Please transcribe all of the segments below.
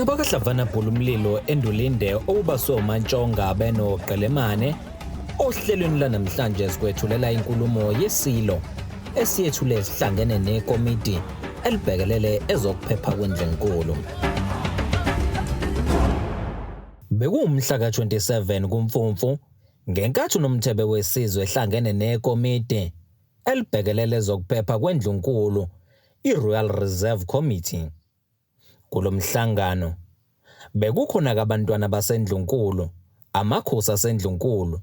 Nabakahlavana Bulumlilo endulinde obaswe uMantshonga benoGqelemane ohlelweni lanamhlanje sikwethulela inkulumo yesilo esiyethule esihlangene nekomiti elibhekelele ezokuphepha kwendlunkulu. Bekumhla ka-27 kuMfumfu ngenkathi uNomthebe wesizwe ehlangene nekomiti elibhekelele ezokuphepha kwendlunkulu iRoyal Reserve Committee. Kulomhlangano bekukhona abantwana basendlunkulu, amakhosi asendlunkulu,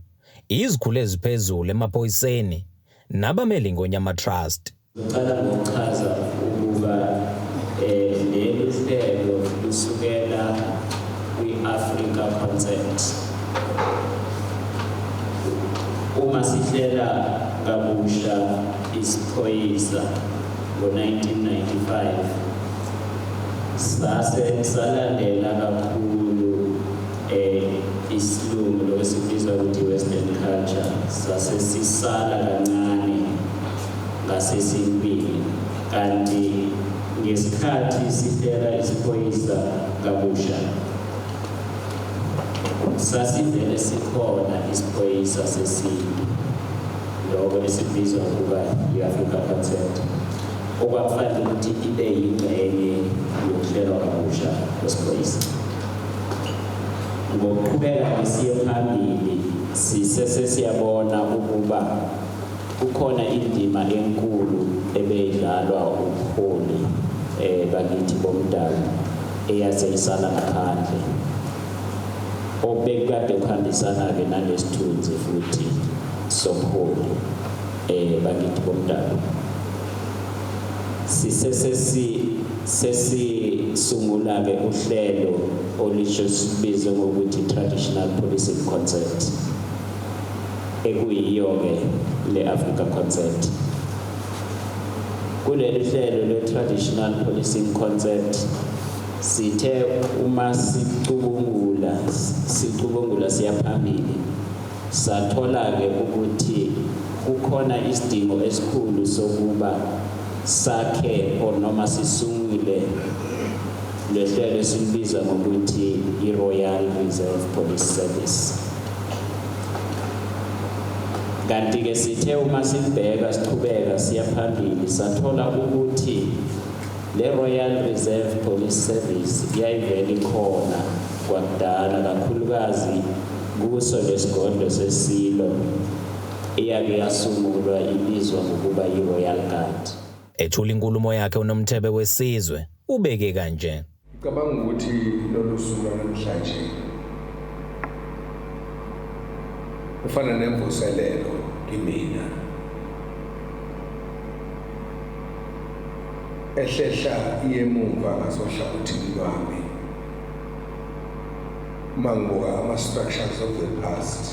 izikhulu eziphezulu emaphoyiseni nabameli ngonyama trust. Ngicela ngokuchaza ukuba leli hlelo lusukela kwi-Africa Concept. Uma sihlela kabusha isiphoyisa ngo-1995 salandela kakhulu isilungu lokesibiza ukuthi Western culture, sisala kancane ngasesibili, kanti ngesikhathi sihlela isiphoyisa kabusha sasivele sikhona isiphoyisa sesintu lokho esibizwa ngokuba i-Africa Concept, okwakufanele ukuthi ibe yingxenye yokuhlelwa kabusha kwesiphoyisa. Ngokuqhubeka ngesiye phambili siyabona ukuba kukhona indima enkulu ebeyidlalwa ubuholi bakithi bomdabu eyaseyisala ngaphandle, obekade kuhambisana-ke nanesithunzi futhi sobuholi bakithi bomdabu. Sesisungula-ke uhlelo olisho sibizwe ngokuthi Traditional Policing Concept, ekuyiyo-ke le-Africa Concept. Kuleli hlelo le-Traditional Policing Concept sithe uma sicubungula siyaphambili, sathola-ke ukuthi kukhona isidingo esikhulu sokuba sakhe noma sisungule lehlelo esilibiza ngokuthi i-Royal Reserve Police Service. Kanti-ke sithe uma siqhubeka siyaphambili sathola ukuthi le Royal Reserve Police Service yayivele ikhona kwakudala, kakhulukazi kuso lesigodlo sesilo eyake yasungulwa ibizwa ngokuba i-Royal Guard. Ethula inkulumo yakhe uNomthebe wesizwe ubeke kanje: Ngicabanga ukuthi lolu suku namhlanje ufana nemvuselelo kimina ehlehla iyemuva ngasohlangothini lwami mangibuka ama-structures of the past,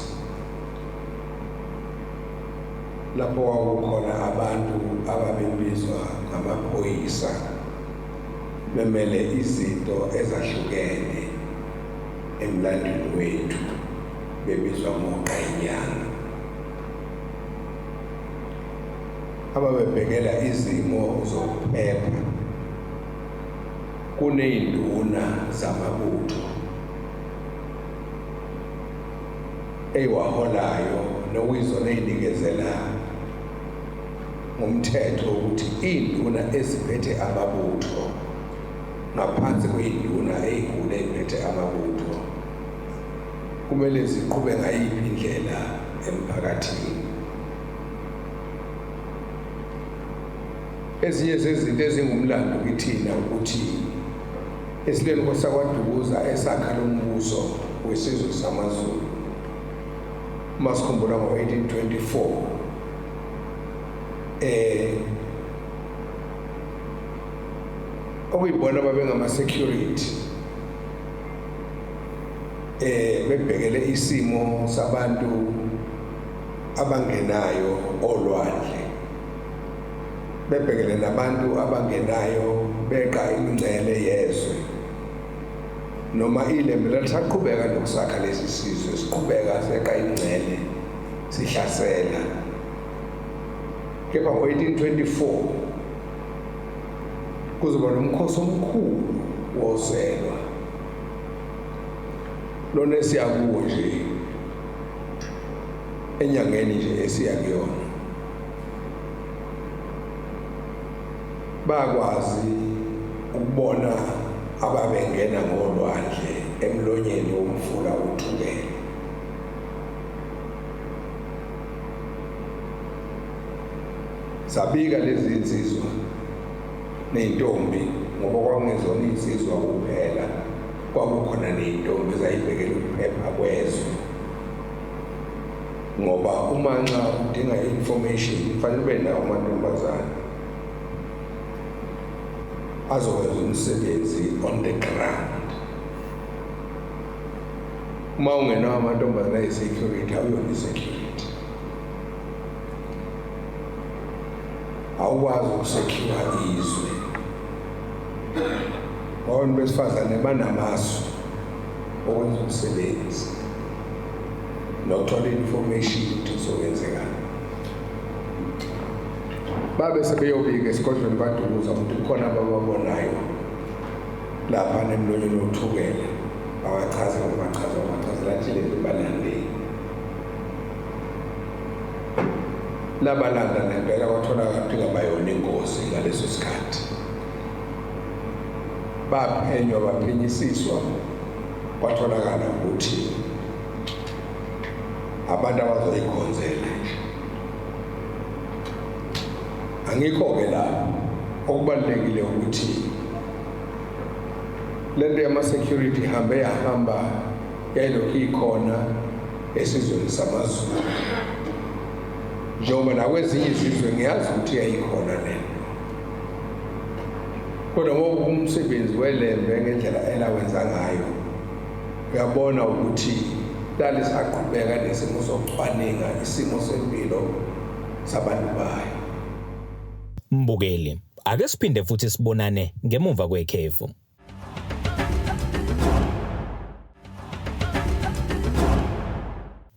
lapho kwakukhona abantu ababebizwa ngamaphoyisa bemele izinto ezahlukene emlandweni wethu, bebizwa ngoqenyana, ababebhekela izimo zokuphepha kuney'nduna zamabutho eyiwaholayo nokuyizona ey'nikezela ngomthetho ukuthi iy'nduna eziphethe amabutho ngaphansi kwey'nduna ey'nkulu ey'phethe amabutho kumele ziqhube ngayiphi indlela emphakathini. Ezinye zezinto ezingumlando kithina ukuthi esilweni sakwaDukuza esakha lo mbuso wesizwe samaZulu, masikhumbula ngo-1824 okuyibona babengama-security bebhekele isimo sabantu abangenayo olwandle, bebhekele nabantu abangenayo beqa imingcele yezwe, noma ilembe lasaqhubeka nokusakha lesi sizwe, siqhubeka seqa imingcele sihlasela. Kepha ngo-1824 kuzoba nomkhosi omkhulu wozelwa lona siyakuwo nje enyangeni nje esiyakuyona bakwazi ukubona ababengena ngolwandle emlonyeni womfula uthukela. Sabika lezi insizwa ney'ntombi ngoba kwakungezona insizwa kuphela, kwakukhona ney'ntombi ezayibhekela ukuphepha kwezwe. Ngoba uma nxa udinga information kufanele ube nawo amantombazane azokwenza umsebenzi on the ground. Uma ungenawo amantombazane ayi-security awuyona i-security. Awukwazi ukusecure izwe. Abantu besifazane banamasu okwenza umsebenzi nokuthola information ukuthi kuzokwenzekani. Babe sebeyobika esigodlweni kaDukuza ukuthi kukhona abababonayo lapha nemlonyeni wothukela. Bachazela thile balandeli. Labalanda nempela kwatholakala ukuthi kabayona inkosi ngaleso sikhathi. Baphenywa baphenyisiswa kwatholakala ukuthi abantu abazoyikhonzela nje. Angikho-ke lapho okubalulekile ukuthi lento yama-security ihambe yahamba yayilokhu ikhona esizweni samaZulu. Njengoba nakwezinye izizwe ngiyazi ukuthi yayikhona lento. Kodwa ngoba umsebenzi welembe ngendlela elawenza ngayo, uyabona ukuthi lalisaqhubeka nesimo sokucwaninga isimo sempilo sabantu bayo. Mbukeli, ake siphinde futhi sibonane ngemuva kwekhefu.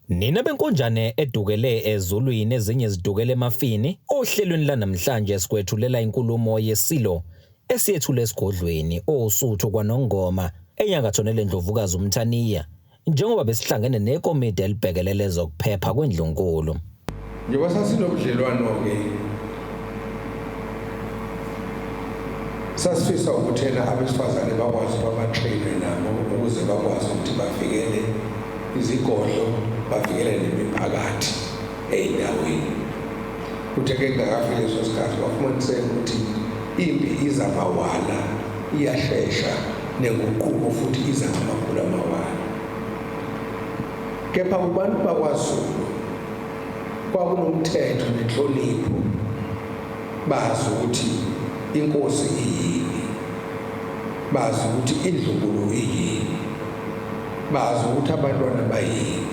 Nina benkonjane edukele ezulwini ezinye zidukele emafini ohlelweni lanamhlanje esikwethulela inkulumo yesilo esiyethule esigodlweni osuthu kwaNongoma enyakathonele Ndlovukazi uMthaniya njengoba besihlangene nekomiti elibhekelele zokuphepha kwendlunkulu. Njengoba sasinobudlelwano-ke sasifisa ukuthena abesifazane bakwazi babatrayine nabo ukuze bakwazi ukuthi bavikele izigodlo, bavikele nemiphakathi ey'ndaweni. Kuthe-ke kungakafika leso sikhathi wafumaniseka ukuthi impi iza mawala, iyashesha, nenguquko futhi iza ngamakhulu amawala. Kepha kubantu bakwaZulu kwakunomthetho nenhlonipho, bazi ukuthi inkosi iyini, bazi ukuthi indlunkulu iyini, bazi ukuthi abantwana bayini,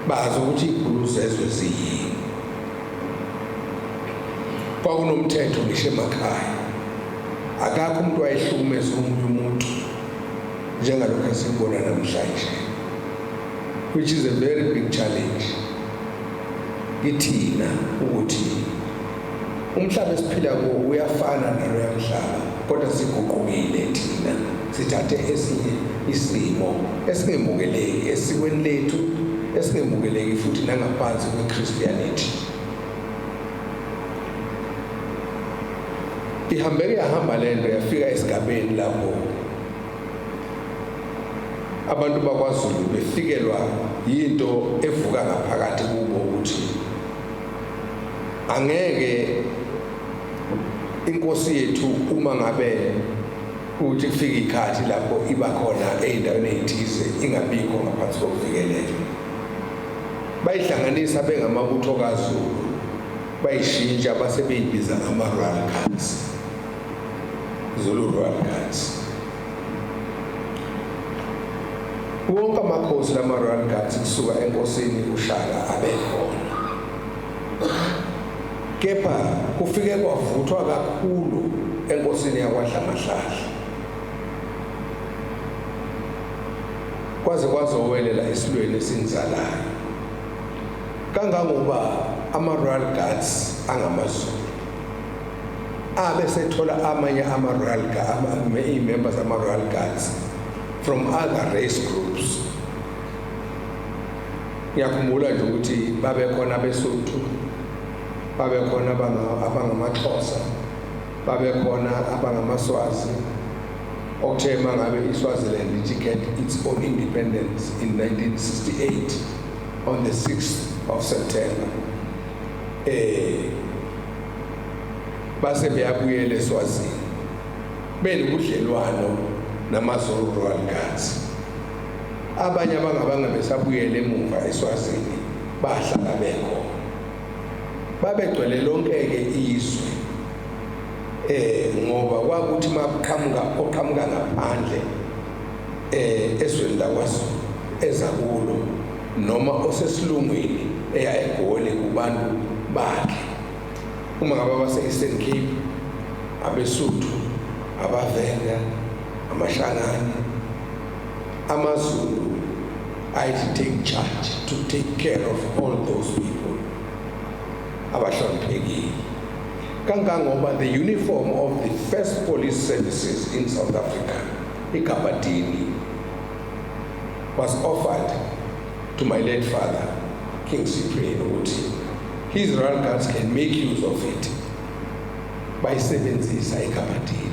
bazi ukuthi iy'khulu zezwe ziyini. Kwakunomthetho ngisho emakhaya. Akakho umuntu wayehlukumeza omunye umuntu njengalokho esikubona namhlanje, which is a very big challenge kithina ukuthi umhlaba esiphila kuwo uyafana naloya mhlaba, kodwa siguqukile thina, sithathe esinye isimo esingemukeleki esikweni lethu, esingemukeleki futhi nangaphansi kwe-Christianity. Ihambeke yahamba lento yafika esigabeni lapho abantu bakwaZulu befikelwa yinto evuka ngaphakathi kubo ukuthi angeke inkosi yethu uma ngabe ukuthi kufika ikhathi lapho iba khona ey'ndaweni ey'thize ingabikho ngaphansi kokuvikeleka. Bayihlanganisa bengamabutho kaZulu, bayishintsha base beyibiza ngama-Royal Guards, Zulu Royal Guards. Wonke amakhosi lama-Royal Guards kusuka enkosini uShaka abekhona. Kepha kufike kwavuthwa kakhulu enkosini yakwaDlamahlahla, kwaze kwazowelela esilweni esinzalayo, kangangoba ama-Royal Guards angamaZulu abe sethola amanye ama-Royal Guards, iy'members ama-Royal Guards from other race groups. Ngiyakhumbula nje ukuthi babe khona abeSuthu, babe khona abangamaXhosa, babe khona abangamaSwazi. Okuthe mangabe iSwaziland get its own independence in 1968 on the 6th of September. Base beyabuyela eSwazini. Benobudlelwano namaZulu Royal Guards. Abanye abangabanga besabuyela emuva eSwazini bahlala bekho. Babegcwele lonke ke izwe. Ngoba kwakuthi oqhamuka ngaphandle esweni lakwaZulu ezakulo noma osesilungwini eya eGoli kubantu bakhe. Uma ngabe base-Eastern Cape, abeSuthu, abaVenda, amaShangane, amaZulu, I had to take charge to take care of all those people. Abahloniphekile. Kangangoba the uniform of the first police services in South Africa, iKabatini, was offered to my late father, King Cyprian Uti. His Royal Guards can make use of it by sebenzisa iKabatini.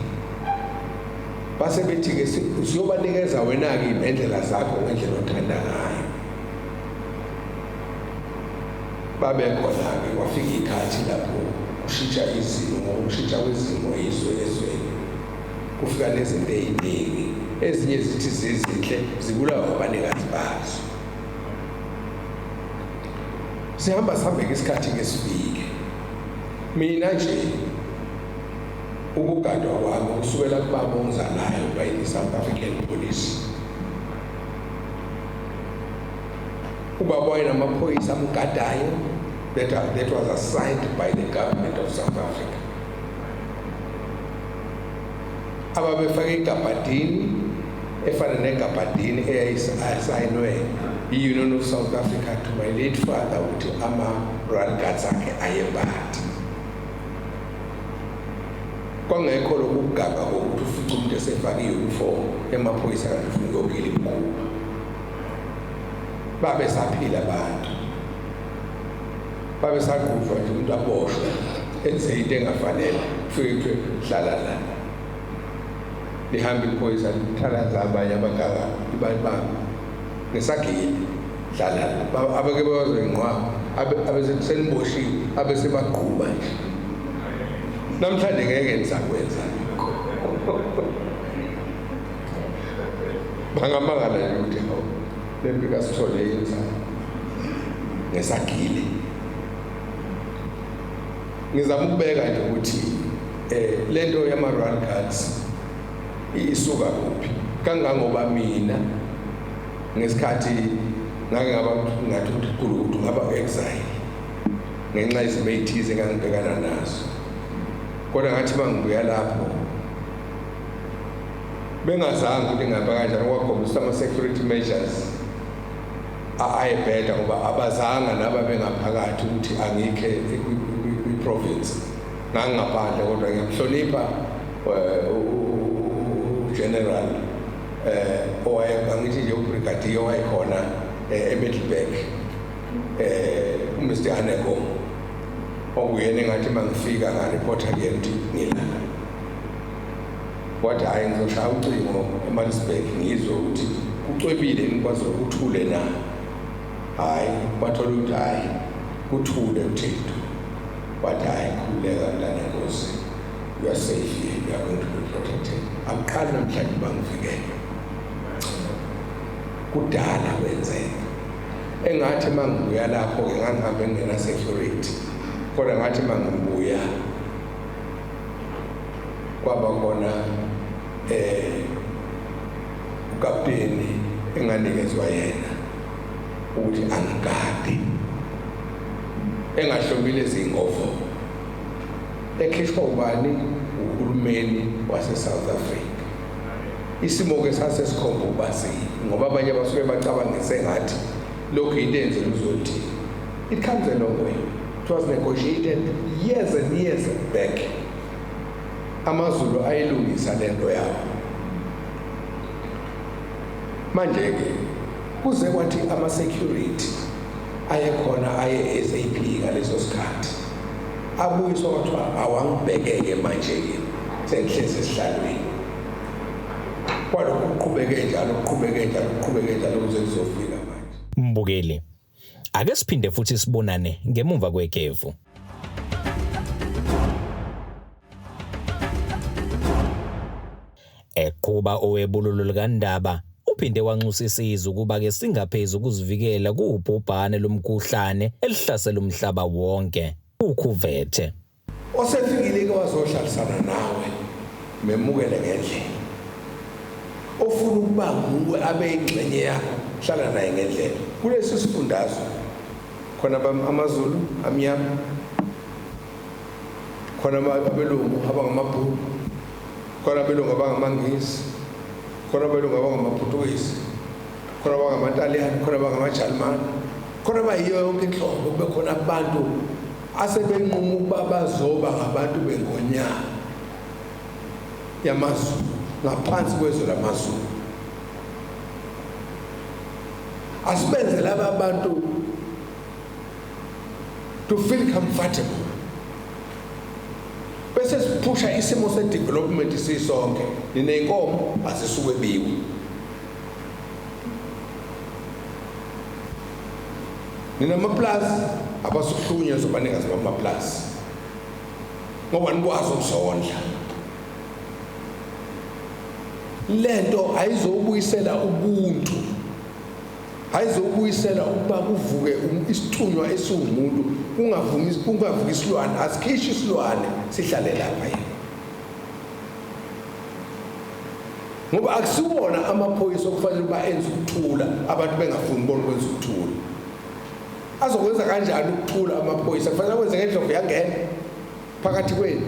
Base bethi ke siyobanikeza wena ke indlela zakho ngendlela othanda ngayo. Babe khona ke kwafika ikhathi lapho ushintsha izimo, ushintsha kwezimo ezweni. Kufika nezinto eziningi, ezinye zithi zizinhle zibulawa abanikazi bazo. Sihamba isikhathi ngesifike. Mina nje ukugadwa kwami kusukela kubaba ongizalayo by the South African Police. Ubaba wayenamaphoyisa amgadayo that was assigned by the government of South Africa. Ababefake iKabatini efana neKabatini eyayisayinwe i-Union of South Africa to my late father ukuthi ama-Royal Guards akhe ayebhathi. Kwangekho lokugaba kokuthi ufice umuntu esefake i-uniform emaphoyisa kanti ufuna ukuyogila imkhuba. Babe saphila abantu. Babe saqhutshwa nje umuntu aboshwe enze into engafanele ufike kuthiwe hlala la. Lihamba iphoyisa lithalaza abanye abagaba ibani ngesagile hlala la. Abake bazwenqwa abeseniboshiwe abesebaqhuba nje. Namhlanje ngeke ngisakwenza. Bangamangala nje ukuthi lempika sithole yenza ngesagile. Ngizama ukubeka nje ukuthi lento yama-Royal Guards isuka kuphi. Kangangoba mina ngesikhathi ngathi ukuthi ngaba exile ngenxa yezimo ezithize engangibhekana nazo. Kodwa ngathi mangibuya lapho bengazange ukuthi ngihamba kanjani kwakhombisa ama-security measures ayebheda ngoba abazanga naba bengaphakathi ukuthi angikhe kwi-province ngangingaphandle. Kodwa ngiyamhlonipha ugeneral angithi nje ubrigadier owayekhona eMiddelburg, uMr Aneko, okuyena engathi mangifika ngaripota ke ukuthi ngilana. Wathi hayi ngizoshaya ucingo eMaritzburg ngizwe ukuthi kucwebile ngikwazi ukuthule na. Hayi bathola ukuthi hayi kuthule uThixo. Wathi hayi khuleka lana Nkosi, you are safe here, you are going to be protected. Akuqala namhlanje bangivikele. Kudala kwenzeka. Engathi mangibuya lapho ke ngangihambe ngena security. Kodwa ngathi mangibuya kwaba khona ukapteni enganikezwa yena ukuthi angigade engahlomile izingovo ekhishwa ubani uhulumeni wase-South Africa. Isimo ke sasesikhomba ubasi ngoba abanye basuke bacabangise ngathi lokhu into enzela uzothi. It comes a long way. It was negotiated years and years back. AmaZulu ayilungisa lento yabo. manje ke kuze kwathi ama security ayekhona aye SAP ngaleso sikhathi abuyiswa kwathiwa awangibekeke manje ke sengihlezi esihlalweni kwalokhu kuqhubeke njalo kuze kuzofika manje. Mbukeli, ake siphinde futhi sibonane ngemumva kwekhefu. Eqhuba owebululu likandaba uphinde wanxusisiza ukuba ke singaphezulu ukuzivikela kubhubhane lomkhuhlane elihlasela umhlaba wonke ukhuvethe. Osefikile ke wazohlalisana nawe memukele ngendlela. Ofuna ukuba nguwe abe ingxenye yakho hlala naye ngendlela. Kulesi sifundazwe khona amaZulu amnyama, khona abelungu abangamabhulu, khona abelungu abangamaNgisi, khona abelungu abangamaPortuguese, khona abangamaTaliyani, khona abangamaJalimani, khona bayiyo yonke inhlobo. Kube khona abantu asebenquma ukuba bazoba ngabantu bengonyama yamaZulu ngaphansi kwezwe lamaZulu. Asibenze laba bantu to feel comfortable. Bese siphusha isimo se-development sisonke. Ninenkomo asisuke biwe. Ninamaplazi abasuhlunywa zobanikazi bamaplazi. Ngoba nikwazi ukusondla. Lento ayizobuyisela ubuntu. Ayizobuyisela ukuba kuvuke isithunywa esiwumuntu kungavuki isilwane, asikhishi isilwane sihlale lapha yena. Ngoba akusiwona amaphoyisa okufanele uba enze ukuthula abantu bengafuni bona kwenza ukuthula. Azokwenza kanjani ukuthula amaphoyisa? Kufanele kwenze ngendlovu yangena phakathi kwenu.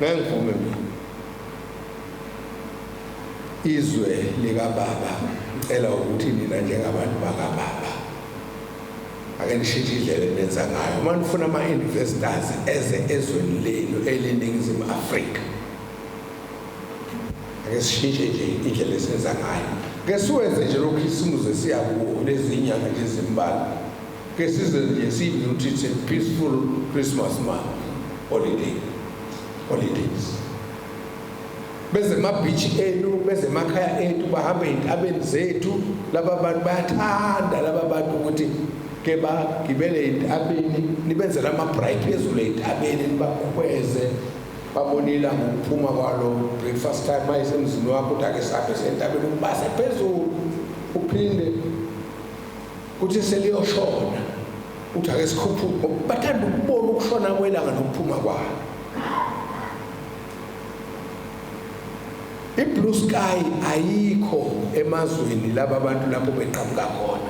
Ngeke ngivume mina. Izwe likababa ngicela ukuthi nina njengabantu bakababa ake nishintshe indlela enenza ngayo. Uma nifuna ama-investors eze ezweni lenu eliningizimu Afrika, ake sishintshe nje indlela esenza ngayo. Ke siwenze nje lokhu isimuze siyakuwo lezi inyanga nje ezimbalwa. Ke size nje sibe ukuthi it's a peaceful Christmas month holidays. Beze emabeach enu, beze emakhaya ethu, bahambe entabeni zethu. Laba bantu bayathanda laba bantu ukuthi ke bagibele entabeni, nibenzele ama-braai phezulu entabeni, nibakhweze babonila ngokuphuma kwalo breakfast time mayisemzini wakho ukuthi ake sabe sentabeni ukubase phezulu uphinde kuthi seliyoshona uthi ake sikhuphuke. Bathanda ukubona ukushona kwelanga nokuphuma kwalo. I-blue sky ayikho emazweni laba bantu lapho beqhamuka khona.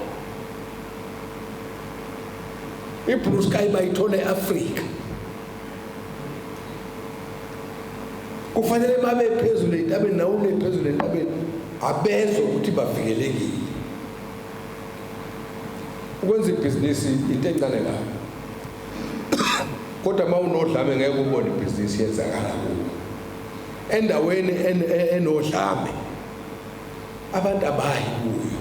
I-blue sky bayithola eAfrika. Kufanele babe phezulu entabeni, nawo phezulu entabeni abezwe ukuthi bavikelekile. Ukwenza ibhizinisi into encane la. Kodwa uma unodlame ngeke ubone ibhizinisi yenzakala kuwo. Endaweni enodlame abantu abayi kuyo,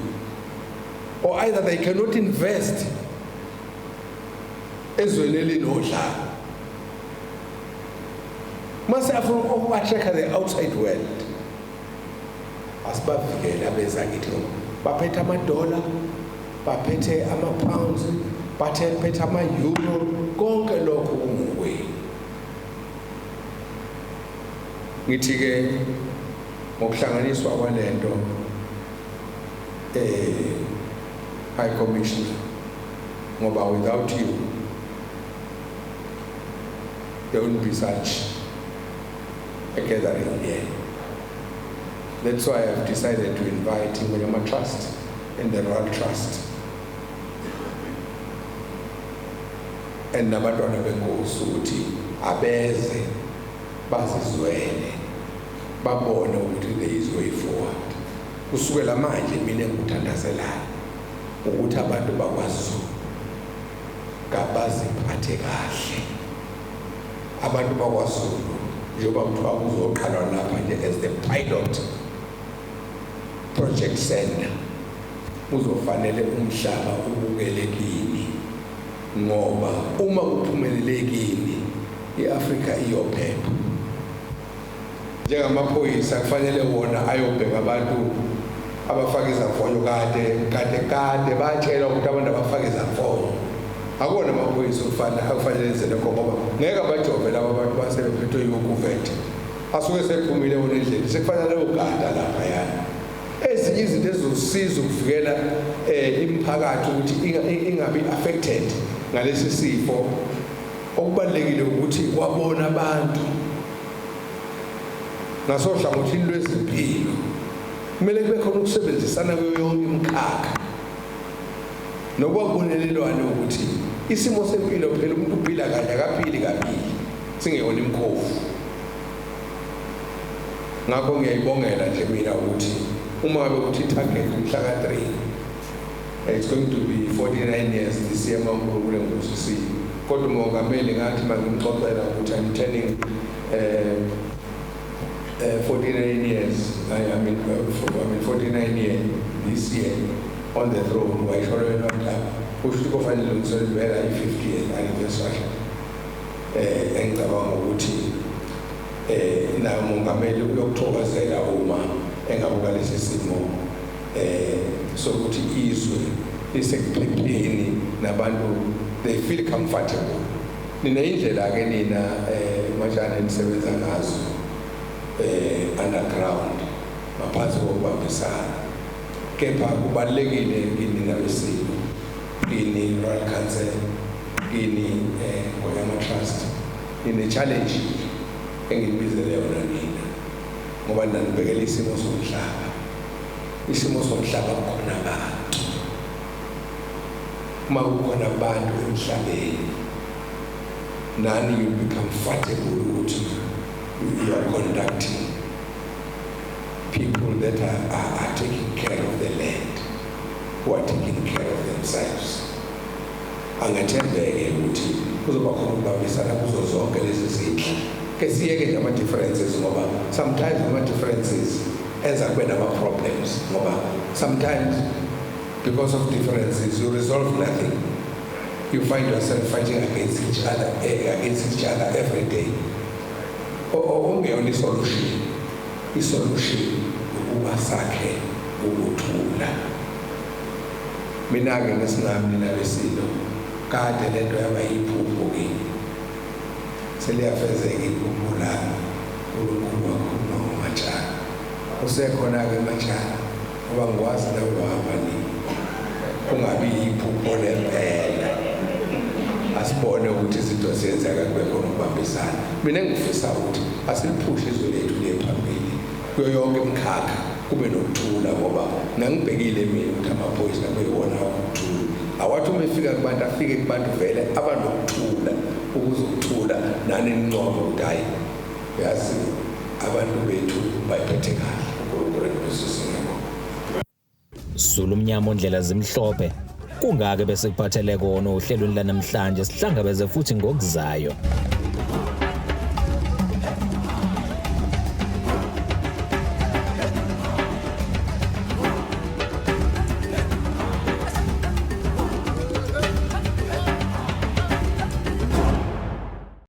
or either they cannot invest ezweni elinodlame. Mase afuna ukuba-check the outside world, asibavikele abeza kithi. Baphethe ama-dollar, baphethe ama-pounds, baphethe ama-euro, konke lokho kungokwenu. Ngithi ke ngokuhlanganiswa kwalento High Commissioner, ngoba without you there wouldn't be such a gathering here. That's why I've decided to invite Ingonyama Trust and the Royal Trust and nabantwana benkosi ukuthi abeze bazizwele babone ukuthi there is way forward. Kusukela manje mina ngikuthandazelayo ukuthi abantu bakwaZulu kabaziphathe kahle. Abantu bakwaZulu njengoba kuthiwa kuzoqalwa lapha nje as the pilot project center uzofanele umhlaba ubukele kini ngoba uma kuphumelelekini iAfrika iyophepha njengamaphoyisa kufanele wona ayobheka abantu abafaka izamfonyo kade batshela ukuthi abantu abafaka izamfonyo akona amaphoyisa akufanele enze lokho ngoba ngeke abajove laba abantu basebephethwe yokuvethe asuke sephumile wona endlini sekufanele ugada lapha yana ezinye izinto ezosiza ukuvikela imiphakathi ukuthi ingabi affected ngalesi sifo okubalekile ukuthi kwabona abantu ngasohlangothini lwezempilo kumele kube khona ukusebenzisana kuyonke imikhakha nokwabonelelwana ukuthi isimo sempilo phela umuntu uphila kanye akaphili kabili singeyona imkhofu ngakho ngiyayibongela nje mina ukuthi uma ngabe ukuthi target mhla ka3 it's going to be 49 years this year maMkhulu Nkosi kodwa umongameli ngathi mangimxoxela ukuthi I'm turning 49 years I mean 49 years this year on the throne wayisholo yena kusho kufanele ngisolivela i50th anniversary engicabanga ukuthi na umongameli uyokuthokozela uma engabuka lesi simo sokuthi izwe lisekuphepheni nabantu they feel comfortable nina indlela ke nina manje enisebenza ngazo underground ngaphansi kokubambisana kepha kubalekile kini nabesiko kini Royal Council kini Ngoyama Trust ine challenge engibizele yona nina ngoba nanibekela isimo somhlaba khona abantu uma kukhona abantu emhlabeni nani you become comfortable ukuthi you are conducting people that are taking care of the land, who are taking care of themselves. Angathembeke ukuthi kuzoba khona ukubambisana kuzo zonke lezi zinto. Ke siyeke nje ama differences ngoba sometimes ama differences enza kube nama problems ngoba sometimes because of differences you resolve nothing. You find yourself fighting against each other every day. Ongeyona isolution ukuba sakhe ukuthula mina ke ngesingami nabesilo kade lento yaba yiphupho kini seliyafezeka iphupho la ukhuluma ngoMatshana usekhona ke Matshana ngoba ngikwazi nawe wahamba ni kungabi yiphupho lempela asibone ukuthi izinto ziyenzeka kube khona ukubambisana mina ngifisa ukuthi asiliphushe izwe lethu lephambili kuyo yonke imikhakha kube nokuthula ngoba nangibhekile mina ukuthi amaphoyisa beyiwona ukuthula awathi uma efika kubantu afike kubantu vele abanokuthula ukuze ukuthula nani ninqobo ukuthi hayi yazi abantu bethu bayiphethe kahle uNkulunkulu Zulu Mnyama ondlela zimhlophe kungake bese kuphathele kona ohlelweni lanamhlanje sihlangabeze futhi ngokuzayo.